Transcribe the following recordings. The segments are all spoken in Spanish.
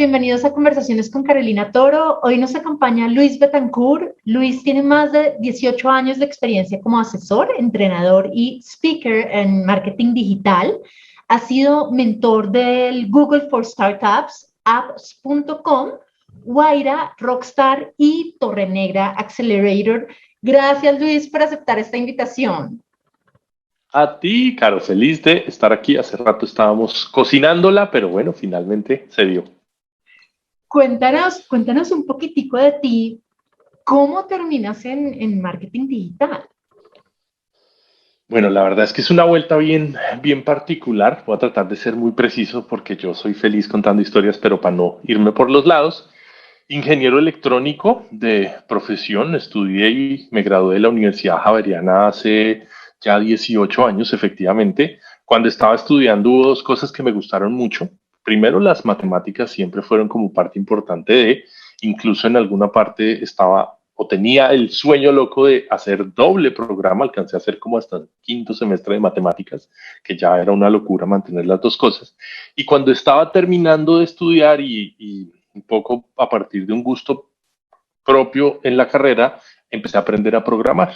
bienvenidos a Conversaciones con Carolina Toro. Hoy nos acompaña Luis Betancourt. Luis tiene más de 18 años de experiencia como asesor, entrenador y speaker en marketing digital. Ha sido mentor del Google for Startups, apps.com, Guaira, Rockstar y Torre Negra Accelerator. Gracias, Luis, por aceptar esta invitación. A ti, Caro, feliz de estar aquí. Hace rato estábamos cocinándola, pero bueno, finalmente se dio. Cuéntanos un poquitico de ti. ¿Cómo terminas en marketing digital? Bueno, la verdad es que es una vuelta bien particular. Voy a tratar de ser muy preciso porque yo soy feliz contando historias, pero para no irme por los lados. Ingeniero electrónico de profesión, estudié y me gradué de la Universidad Javeriana hace ya 18 años, efectivamente. Cuando estaba estudiando hubo dos cosas que me gustaron mucho. Primero, las matemáticas siempre fueron como parte importante incluso en alguna parte estaba o tenía el sueño loco de hacer doble programa, alcancé a hacer como hasta el quinto semestre de matemáticas, que ya era una locura mantener las dos cosas. Y cuando estaba terminando de estudiar y un poco a partir de un gusto propio en la carrera, empecé a aprender a programar.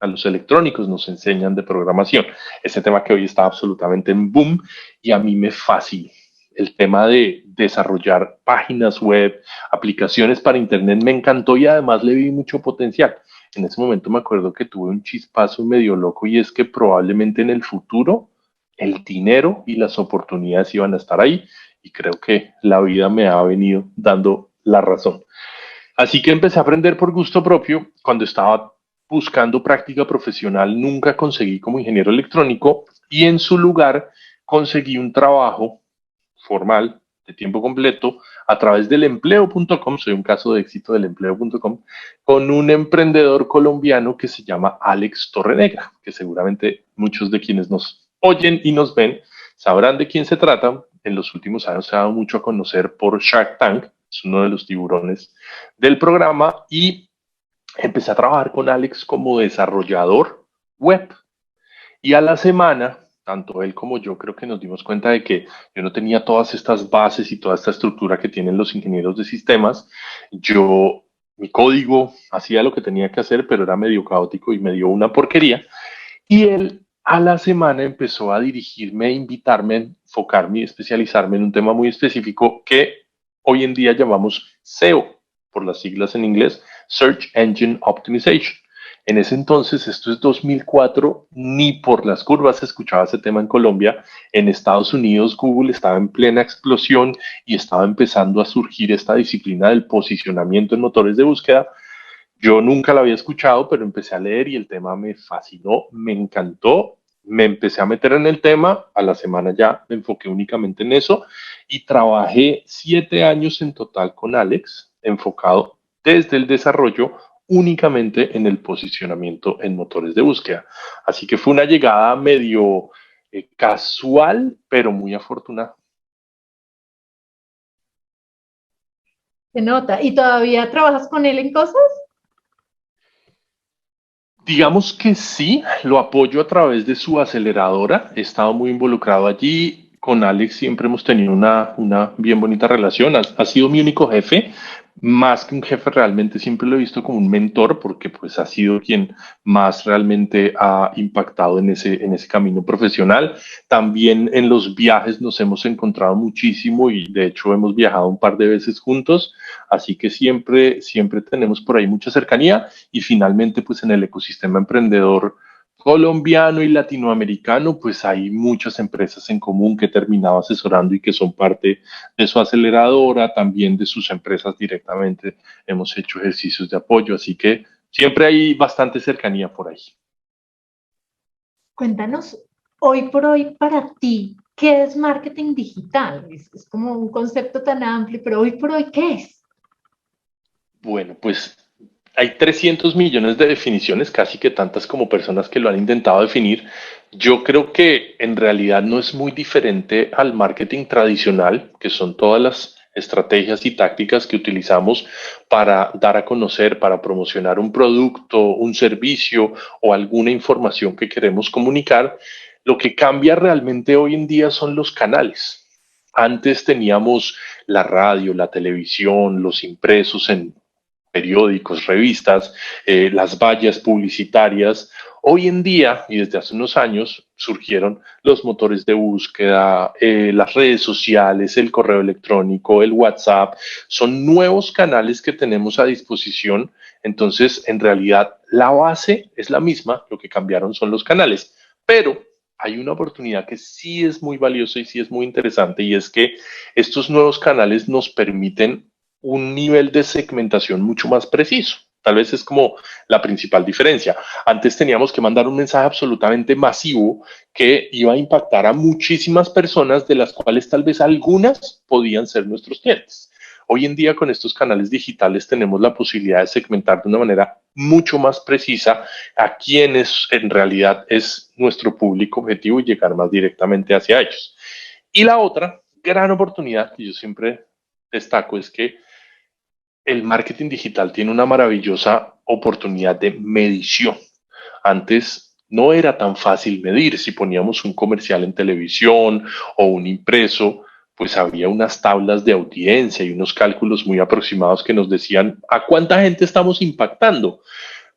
A los electrónicos nos enseñan de programación. Ese tema que hoy está absolutamente en boom y a mí me fascina. El tema de desarrollar páginas web, aplicaciones para internet me encantó y además le vi mucho potencial. En ese momento me acuerdo que tuve un chispazo medio loco y es que probablemente en el futuro el dinero y las oportunidades iban a estar ahí y creo que la vida me ha venido dando la razón. Así que empecé a aprender por gusto propio. Cuando estaba buscando práctica profesional, nunca conseguí como ingeniero electrónico y en su lugar conseguí un trabajo formal de tiempo completo a través del empleo.com, soy un caso de éxito del empleo.com, con un emprendedor colombiano que se llama Alex Torrenegra, que seguramente muchos de quienes nos oyen y nos ven sabrán de quién se trata. En los últimos años se ha dado mucho a conocer por Shark Tank, es uno de los tiburones del programa, y empecé a trabajar con Alex como desarrollador web. Y a la semana, tanto él como yo creo que nos dimos cuenta de que yo no tenía todas estas bases y toda esta estructura que tienen los ingenieros de sistemas. Mi código hacía lo que tenía que hacer, pero era medio caótico y medio una porquería. Y él a la semana empezó a dirigirme, a invitarme, a enfocarme y especializarme en un tema muy específico que hoy en día llamamos SEO, por las siglas en inglés, Search Engine Optimization. En ese entonces, esto es 2004, ni por las curvas se escuchaba ese tema en Colombia. En Estados Unidos, Google estaba en plena explosión y estaba empezando a surgir esta disciplina del posicionamiento en motores de búsqueda. Yo nunca la había escuchado, pero empecé a leer y el tema me fascinó, me encantó. Me empecé a meter en el tema, a la semana ya me enfoqué únicamente en eso y trabajé 7 años en total con Alex, enfocado desde el desarrollo únicamente en el posicionamiento en motores de búsqueda. Así que fue una llegada medio casual, pero muy afortunada. Se nota. ¿Y todavía trabajas con él en cosas? Digamos que sí, lo apoyo a través de su aceleradora. He estado muy involucrado allí. Con Alex siempre hemos tenido una bien bonita relación. Ha sido mi único jefe. Más que un jefe, realmente siempre lo he visto como un mentor porque pues ha sido quien más realmente ha impactado en ese camino profesional. También en los viajes nos hemos encontrado muchísimo y de hecho hemos viajado un par de veces juntos. Así que siempre tenemos por ahí mucha cercanía y finalmente pues en el ecosistema emprendedor colombiano y latinoamericano pues hay muchas empresas en común que he terminado asesorando y que son parte de su aceleradora, también de sus empresas directamente hemos hecho ejercicios de apoyo, así que siempre hay bastante cercanía por ahí. Cuéntanos, hoy por hoy, para ti, ¿qué es marketing digital? Es como un concepto tan amplio, pero hoy por hoy, ¿qué es? Bueno, pues hay 300 millones de definiciones, casi que tantas como personas que lo han intentado definir. Yo creo que en realidad no es muy diferente al marketing tradicional, que son todas las estrategias y tácticas que utilizamos para dar a conocer, para promocionar un producto, un servicio o alguna información que queremos comunicar. Lo que cambia realmente hoy en día son los canales. Antes teníamos la radio, la televisión, los impresos en periódicos, revistas, las vallas publicitarias. Hoy en día, y desde hace unos años, surgieron los motores de búsqueda, las redes sociales, el correo electrónico, el WhatsApp. Son nuevos canales que tenemos a disposición. Entonces, en realidad, la base es la misma, lo que cambiaron son los canales. Pero hay una oportunidad que sí es muy valiosa y sí es muy interesante, y es que estos nuevos canales nos permiten un nivel de segmentación mucho más preciso. Tal vez es como la principal diferencia. Antes teníamos que mandar un mensaje absolutamente masivo que iba a impactar a muchísimas personas, de las cuales tal vez algunas podían ser nuestros clientes. Hoy en día, con estos canales digitales, tenemos la posibilidad de segmentar de una manera mucho más precisa a quienes en realidad es nuestro público objetivo y llegar más directamente hacia ellos. Y la otra gran oportunidad que yo siempre destaco es que el marketing digital tiene una maravillosa oportunidad de medición. Antes no era tan fácil medir. Si poníamos un comercial en televisión o un impreso, pues había unas tablas de audiencia y unos cálculos muy aproximados que nos decían a cuánta gente estamos impactando.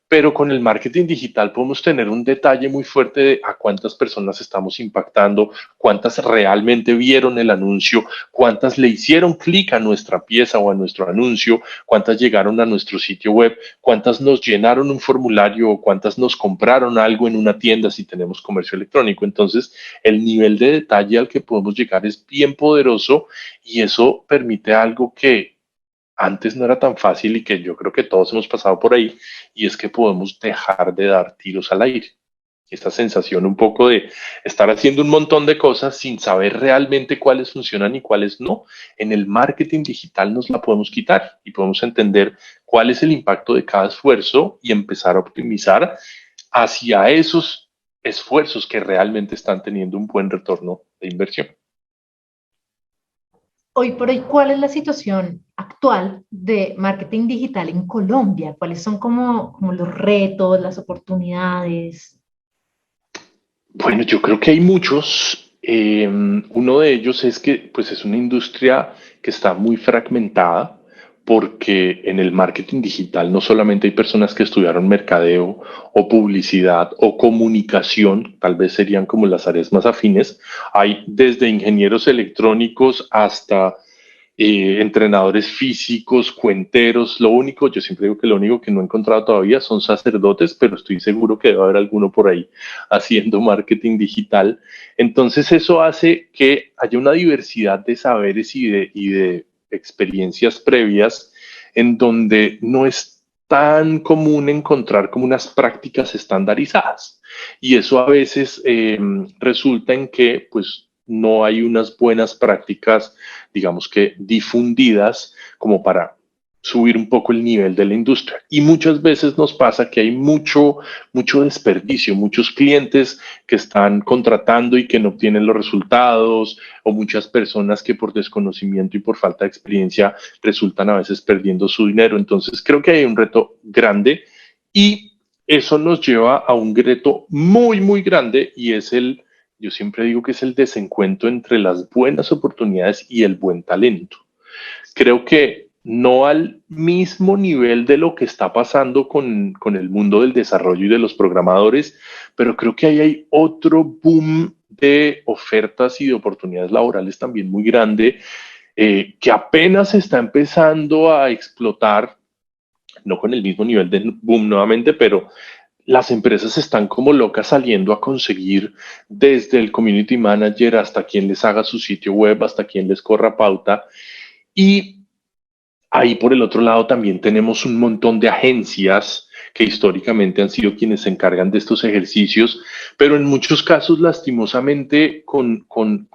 Pero con el marketing digital podemos tener un detalle muy fuerte de a cuántas personas estamos impactando, cuántas realmente vieron el anuncio, cuántas le hicieron clic a nuestra pieza o a nuestro anuncio, cuántas llegaron a nuestro sitio web, cuántas nos llenaron un formulario o cuántas nos compraron algo en una tienda si tenemos comercio electrónico. Entonces, el nivel de detalle al que podemos llegar es bien poderoso, y eso permite algo que antes no era tan fácil y que yo creo que todos hemos pasado por ahí, y es que podemos dejar de dar tiros al aire. Esta sensación un poco de estar haciendo un montón de cosas sin saber realmente cuáles funcionan y cuáles no. En el marketing digital nos la podemos quitar y podemos entender cuál es el impacto de cada esfuerzo y empezar a optimizar hacia esos esfuerzos que realmente están teniendo un buen retorno de inversión. Hoy por hoy, ¿cuál es la situación actual de marketing digital en Colombia? ¿Cuáles son como los retos, las oportunidades? Bueno, yo creo que hay muchos. Uno de ellos es que pues es una industria que está muy fragmentada, porque en el marketing digital no solamente hay personas que estudiaron mercadeo o publicidad o comunicación, tal vez serían como las áreas más afines. Hay desde ingenieros electrónicos hasta entrenadores físicos, cuenteros. Lo único, yo siempre digo que lo único que no he encontrado todavía son sacerdotes, pero estoy seguro que debe haber alguno por ahí haciendo marketing digital. Entonces eso hace que haya una diversidad de saberes y de experiencias previas, en donde no es tan común encontrar como unas prácticas estandarizadas. Y eso a veces resulta en que pues no hay unas buenas prácticas, digamos que difundidas, como para subir un poco el nivel de la industria. Y muchas veces nos pasa que hay mucho desperdicio, muchos clientes que están contratando y que no obtienen los resultados, o muchas personas que por desconocimiento y por falta de experiencia resultan a veces perdiendo su dinero. Entonces creo que hay un reto grande, y eso nos lleva a un reto muy, muy grande, y es yo siempre digo que es el desencuentro entre las buenas oportunidades y el buen talento. Creo que no al mismo nivel de lo que está pasando con el mundo del desarrollo y de los programadores, pero creo que ahí hay otro boom de ofertas y de oportunidades laborales también muy grande, que apenas está empezando a explotar, no con el mismo nivel de boom nuevamente, pero las empresas están como locas saliendo a conseguir, desde el community manager hasta quien les haga su sitio web, hasta quien les corra pauta. Y ahí por el otro lado también tenemos un montón de agencias que históricamente han sido quienes se encargan de estos ejercicios, pero en muchos casos lastimosamente con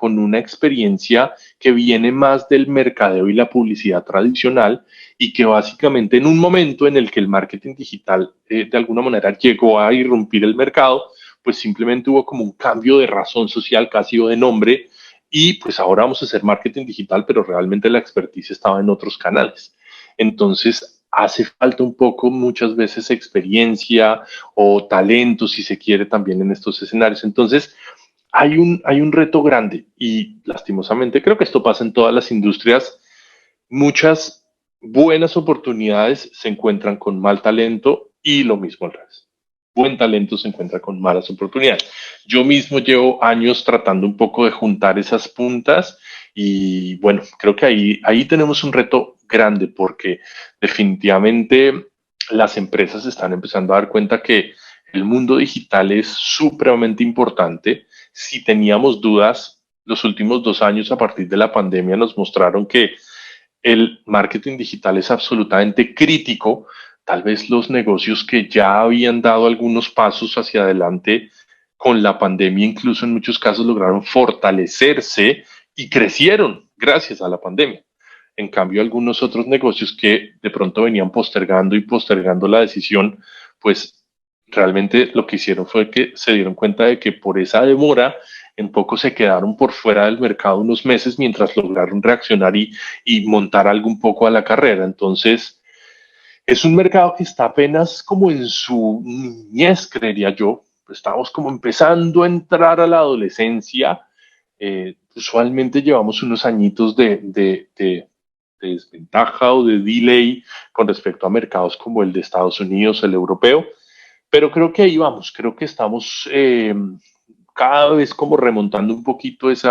una experiencia que viene más del mercadeo y la publicidad tradicional, y que básicamente en un momento en el que el marketing digital de alguna manera llegó a irrumpir el mercado, pues simplemente hubo como un cambio de razón social, casi o de nombre, y pues ahora vamos a hacer marketing digital, pero realmente la expertise estaba en otros canales. Entonces, hace falta un poco, muchas veces, experiencia o talento, si se quiere, también en estos escenarios. Entonces, hay un reto grande y lastimosamente creo que esto pasa en todas las industrias. Muchas buenas oportunidades se encuentran con mal talento y lo mismo al revés. Buen talento se encuentra con malas oportunidades. Yo mismo llevo años tratando un poco de juntar esas puntas y bueno, creo que ahí tenemos un reto grande porque definitivamente las empresas están empezando a dar cuenta que el mundo digital es supremamente importante. Si teníamos dudas, los últimos 2 años a partir de la pandemia nos mostraron que el marketing digital es absolutamente crítico. Tal vez los negocios que ya habían dado algunos pasos hacia adelante con la pandemia, incluso en muchos casos lograron fortalecerse y crecieron gracias a la pandemia. En cambio, algunos otros negocios que de pronto venían postergando y postergando la decisión, pues realmente lo que hicieron fue que se dieron cuenta de que por esa demora en poco se quedaron por fuera del mercado unos meses mientras lograron reaccionar y montar algo un poco a la carrera. Entonces, es un mercado que está apenas como en su niñez, creería yo. Estamos como empezando a entrar a la adolescencia. Usualmente llevamos unos añitos de desventaja o de delay con respecto a mercados como el de Estados Unidos, el europeo, pero creo que ahí vamos, creo que estamos cada vez como remontando un poquito ese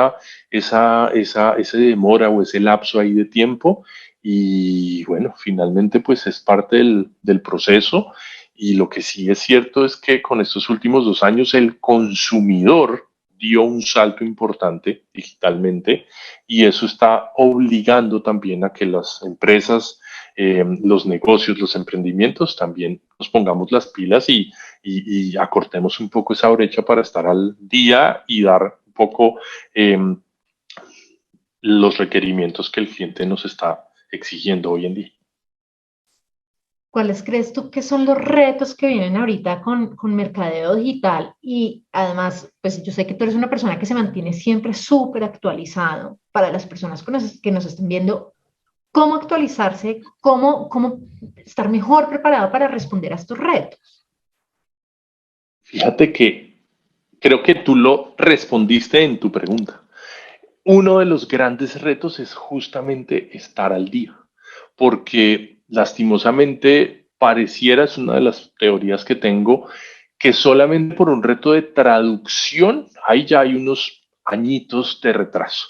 demora o ese lapso ahí de tiempo. Y bueno, finalmente pues es parte del proceso. Y lo que sí es cierto es que con estos últimos 2 años el consumidor dio un salto importante digitalmente y eso está obligando también a que las empresas, los negocios, los emprendimientos también nos pongamos las pilas y acortemos un poco esa brecha para estar al día y dar un poco eh, los requerimientos que el cliente nos está exigiendo hoy en día. ¿Cuáles crees tú que son los retos que vienen ahorita con mercadeo digital? Y además, pues yo sé que tú eres una persona que se mantiene siempre súper actualizado. Para las personas que nos estén viendo, ¿cómo actualizarse? ¿Cómo estar mejor preparado para responder a estos retos? Fíjate que creo que tú lo respondiste en tu pregunta. Uno de los grandes retos es justamente estar al día, porque lastimosamente pareciera, es una de las teorías que tengo, que solamente por un reto de traducción, ahí ya hay unos añitos de retraso.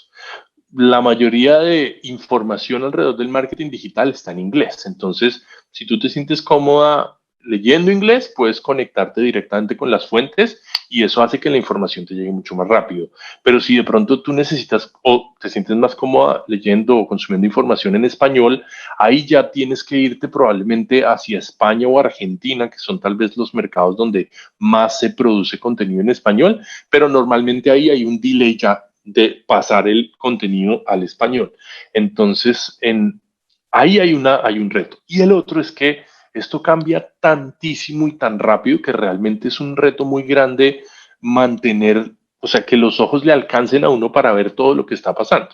La mayoría de información alrededor del marketing digital está en inglés. Entonces, si tú te sientes cómoda leyendo inglés, puedes conectarte directamente con las fuentes y eso hace que la información te llegue mucho más rápido. Pero si de pronto tú necesitas o te sientes más cómoda leyendo o consumiendo información en español, ahí ya tienes que irte probablemente hacia España o Argentina, que son tal vez los mercados donde más se produce contenido en español, pero normalmente ahí hay un delay ya de pasar el contenido al español. Entonces, ahí hay un reto. Y el otro es que esto cambia tantísimo y tan rápido que realmente es un reto muy grande mantener, o sea, que los ojos le alcancen a uno para ver todo lo que está pasando.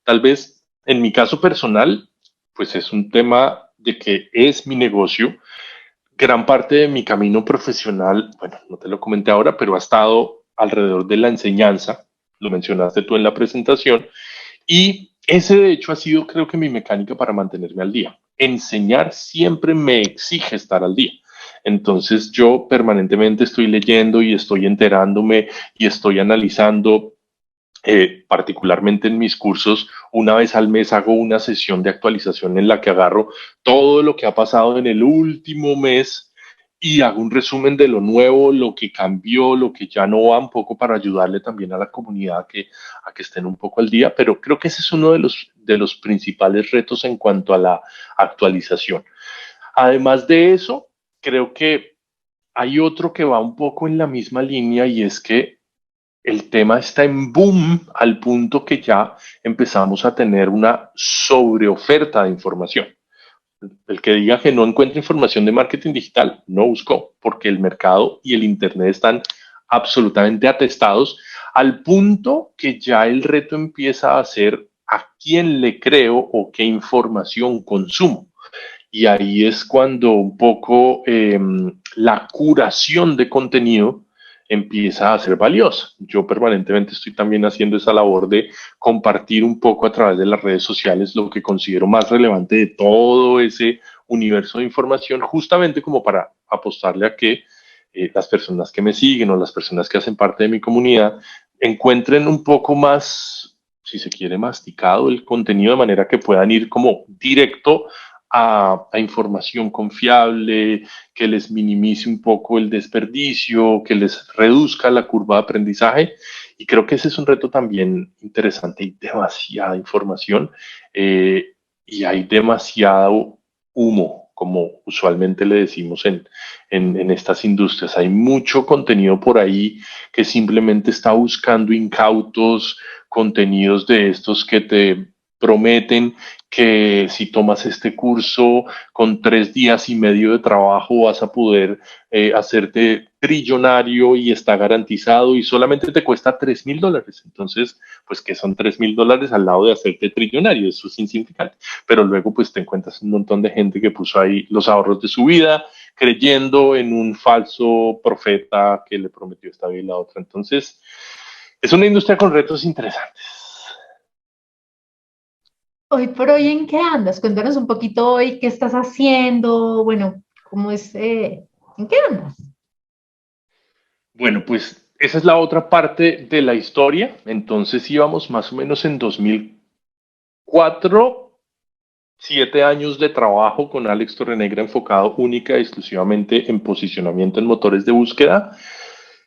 Tal vez en mi caso personal, pues es un tema de que es mi negocio. Gran parte de mi camino profesional, bueno, no te lo comenté ahora, pero ha estado alrededor de la enseñanza, lo mencionaste tú en la presentación, y ese de hecho ha sido creo que mi mecánica para mantenerme al día. Enseñar siempre me exige estar al día. Entonces yo permanentemente estoy leyendo y estoy enterándome y estoy analizando. Particularmente en mis cursos, una vez al mes hago una sesión de actualización en la que agarro todo lo que ha pasado en el último mes y hago un resumen de lo nuevo, lo que cambió, lo que ya no va, un poco para ayudarle también a la comunidad a que estén un poco al día, pero creo que ese es uno de los principales retos en cuanto a la actualización. Además de eso, creo que hay otro que va un poco en la misma línea y es que el tema está en boom al punto que ya empezamos a tener una sobreoferta de información. El que diga que no encuentra información de marketing digital, no buscó, porque el mercado y el Internet están absolutamente atestados al punto que ya el reto empieza a ser a quién le creo o qué información consumo. Y ahí es cuando un poco la curación de contenido empieza a ser valiosa. Yo permanentemente estoy también haciendo esa labor de compartir un poco a través de las redes sociales lo que considero más relevante de todo ese universo de información, justamente como para apostarle a que las personas que me siguen o las personas que hacen parte de mi comunidad encuentren un poco más, si se quiere, masticado el contenido de manera que puedan ir como directo a información confiable, que les minimice un poco el desperdicio, que les reduzca la curva de aprendizaje. Y creo que ese es un reto también interesante. Hay demasiada información y hay demasiado humo, como usualmente le decimos en estas industrias. Hay mucho contenido por ahí que simplemente está buscando incautos, contenidos de estos que te prometen que si tomas este curso con 3 días y medio de trabajo vas a poder hacerte trillonario y está garantizado y solamente te cuesta $3,000. Entonces, pues que son $3,000 al lado de hacerte trillonario, eso es insignificante. Pero luego pues te encuentras un montón de gente que puso ahí los ahorros de su vida creyendo en un falso profeta que le prometió esta vida y la otra. Entonces, es una industria con retos interesantes. Hoy por hoy, ¿en qué andas? Cuéntanos un poquito hoy qué estás haciendo, bueno, cómo es, ¿en qué andas? Bueno, pues esa es la otra parte de la historia. Entonces íbamos más o menos en 2004, 7 años de trabajo con Alex Torrenegra enfocado única y exclusivamente en posicionamiento en motores de búsqueda.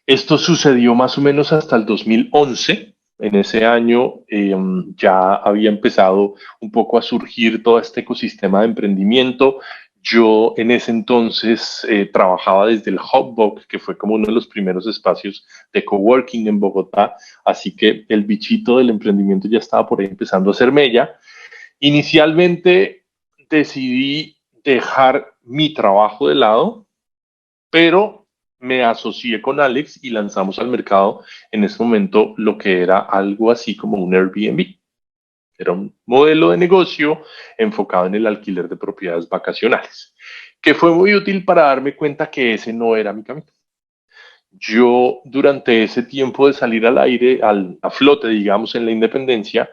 Esto sucedió más o menos hasta el 2011. En ese año ya había empezado un poco a surgir todo este ecosistema de emprendimiento. Yo en ese entonces trabajaba desde el Hubbox, que fue como uno de los primeros espacios de coworking en Bogotá, así que el bichito del emprendimiento ya estaba por ahí empezando a hacer mella. Inicialmente decidí dejar mi trabajo de lado, pero me asocié con Alex y lanzamos al mercado en ese momento lo que era algo así como un Airbnb. Era un modelo de negocio enfocado en el alquiler de propiedades vacacionales, que fue muy útil para darme cuenta que ese no era mi camino. Yo durante ese tiempo de salir al aire, a flote, digamos, en la independencia,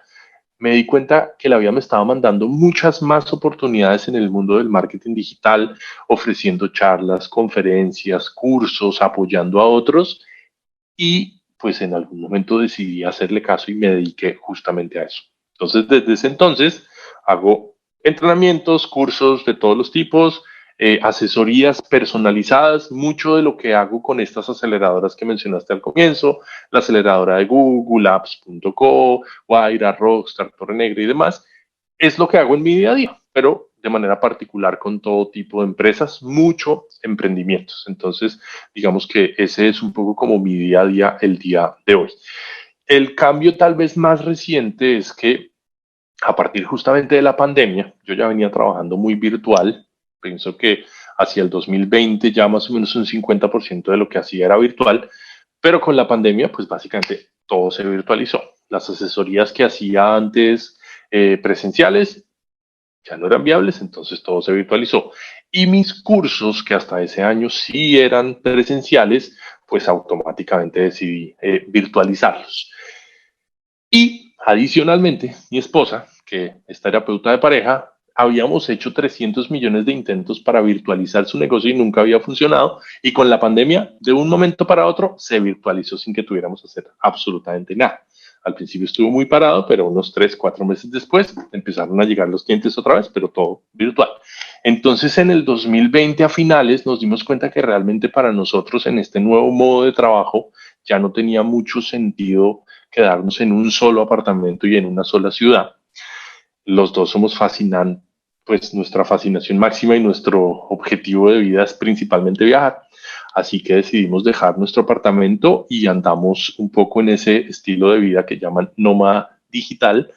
me di cuenta que la vida me estaba mandando muchas más oportunidades en el mundo del marketing digital, ofreciendo charlas, conferencias, cursos, apoyando a otros y pues en algún momento decidí hacerle caso y me dediqué justamente a eso. Entonces, desde ese entonces hago entrenamientos, cursos de todos los tipos, asesorías personalizadas, mucho de lo que hago con estas aceleradoras que mencionaste al comienzo, la aceleradora de Google, apps.co, Guaira, Rockstar, Torre Negra y demás, es lo que hago en mi día a día, pero de manera particular con todo tipo de empresas, mucho emprendimientos. Entonces, digamos que ese es un poco como mi día a día el día de hoy. El cambio tal vez más reciente es que a partir justamente de la pandemia, yo ya venía trabajando muy virtual. Pienso que hacia el 2020 ya más o menos un 50% de lo que hacía era virtual, pero con la pandemia pues básicamente todo se virtualizó. Las asesorías que hacía antes presenciales ya no eran viables, entonces todo se virtualizó. Y mis cursos, que hasta ese año sí eran presenciales, pues automáticamente decidí virtualizarlos. Y adicionalmente, mi esposa, que es terapeuta de pareja, habíamos hecho 300 millones de intentos para virtualizar su negocio y nunca había funcionado. Y con la pandemia, de un momento para otro, se virtualizó sin que tuviéramos que hacer absolutamente nada. Al principio estuvo muy parado, pero unos 3, 4 meses después empezaron a llegar los clientes otra vez, pero todo virtual. Entonces, en el 2020 a finales nos dimos cuenta que realmente para nosotros en este nuevo modo de trabajo ya no tenía mucho sentido quedarnos en un solo apartamento y en una sola ciudad. Los dos somos fascinantes, pues nuestra fascinación máxima y nuestro objetivo de vida es principalmente viajar. Así que decidimos dejar nuestro apartamento y andamos un poco en ese estilo de vida que llaman nómada digital,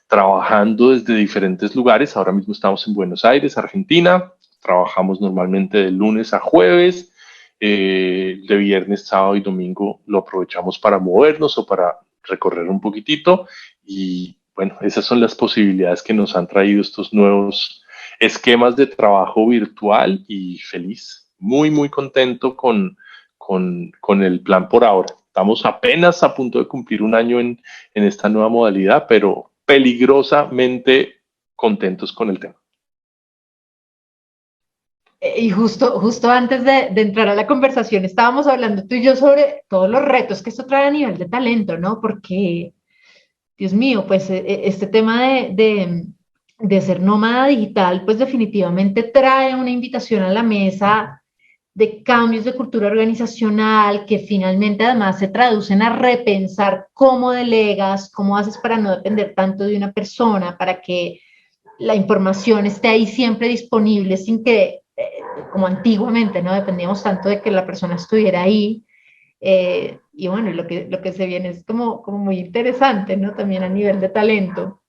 trabajando desde diferentes lugares. Ahora mismo estamos en Buenos Aires, Argentina. Trabajamos normalmente de lunes a jueves. De viernes, sábado y domingo lo aprovechamos para movernos o para recorrer un poquitito y bueno, esas son las posibilidades que nos han traído estos nuevos esquemas de trabajo virtual y feliz, muy, muy contento con el plan por ahora. Estamos apenas a punto de cumplir un año en esta nueva modalidad, pero peligrosamente contentos con el tema. Y justo antes de entrar a la conversación, estábamos hablando tú y yo sobre todos los retos que esto trae a nivel de talento, ¿no? Porque, Dios mío, pues este tema de ser nómada digital, pues definitivamente trae una invitación a la mesa de cambios de cultura organizacional que finalmente además se traducen a repensar cómo delegas, cómo haces para no depender tanto de una persona, para que la información esté ahí siempre disponible sin que, como antiguamente, no dependíamos tanto de que la persona estuviera ahí. Y bueno, lo que se viene es como muy interesante, ¿no? También a nivel de talento.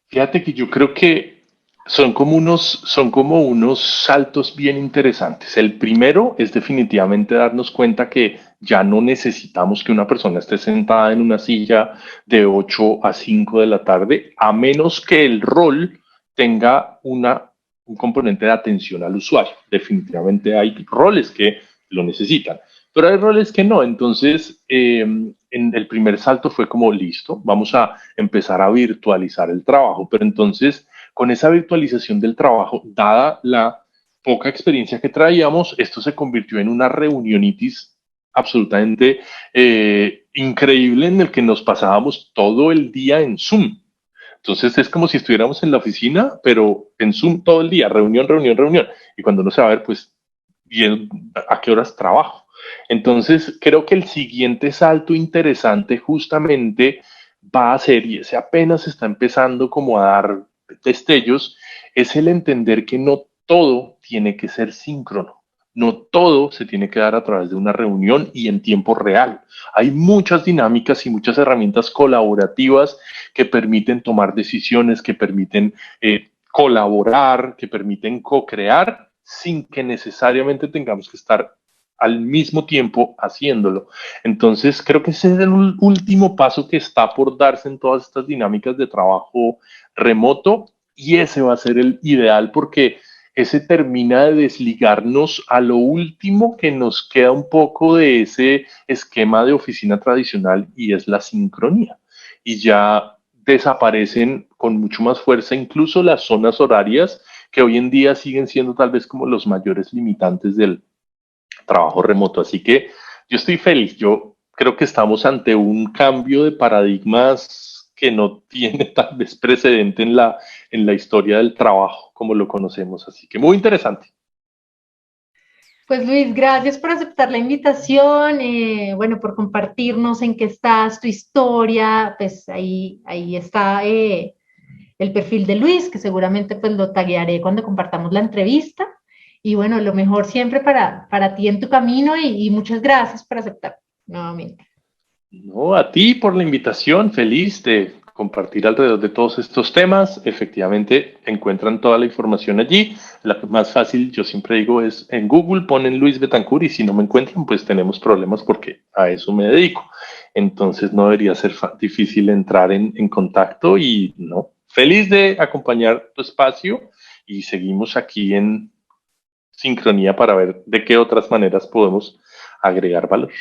Fíjate que yo creo que son como unos saltos bien interesantes. El primero es definitivamente darnos cuenta que ya no necesitamos que una persona esté sentada en una silla de 8 a 5 de la tarde, a menos que el rol tenga un componente de atención al usuario. Definitivamente hay roles que lo necesitan, pero hay roles que no. Entonces, en el primer salto fue como listo, vamos a empezar a virtualizar el trabajo, pero entonces con esa virtualización del trabajo, dada la poca experiencia que traíamos, esto se convirtió en una reunionitis absolutamente increíble en el que nos pasábamos todo el día en Zoom. Entonces es como si estuviéramos en la oficina, pero en Zoom todo el día, reunión, reunión, reunión. Y cuando uno se va a ver, pues, bien, ¿a qué horas trabajo? Entonces creo que el siguiente salto interesante justamente va a ser, y ese apenas está empezando como a dar destellos, es el entender que no todo tiene que ser síncrono. No todo se tiene que dar a través de una reunión y en tiempo real. Hay muchas dinámicas y muchas herramientas colaborativas que permiten tomar decisiones, que permiten colaborar, que permiten co-crear sin que necesariamente tengamos que estar al mismo tiempo haciéndolo. Entonces, creo que ese es el último paso que está por darse en todas estas dinámicas de trabajo remoto y ese va a ser el ideal porque ese termina de desligarnos a lo último que nos queda un poco de ese esquema de oficina tradicional y es la sincronía. Y ya desaparecen con mucho más fuerza incluso las zonas horarias que hoy en día siguen siendo tal vez como los mayores limitantes del trabajo remoto. Así que yo estoy feliz. Yo creo que estamos ante un cambio de paradigmas que no tiene tal vez precedente en la historia del trabajo como lo conocemos. Así que muy interesante. Pues Luis, gracias por aceptar la invitación, bueno, por compartirnos en qué estás, tu historia, pues ahí está el perfil de Luis, que seguramente pues lo taguearé cuando compartamos la entrevista. Y bueno, lo mejor siempre para ti en tu camino y muchas gracias por aceptar nuevamente. No, a ti por la invitación, feliz de compartir alrededor de todos estos temas. Efectivamente, encuentran toda la información allí. La más fácil, yo siempre digo, es en Google, ponen Luis Betancourt y si no me encuentran, pues tenemos problemas porque a eso me dedico. Entonces no debería ser difícil entrar en contacto y no. Feliz de acompañar tu espacio y seguimos aquí en sincronía para ver de qué otras maneras podemos agregar valor.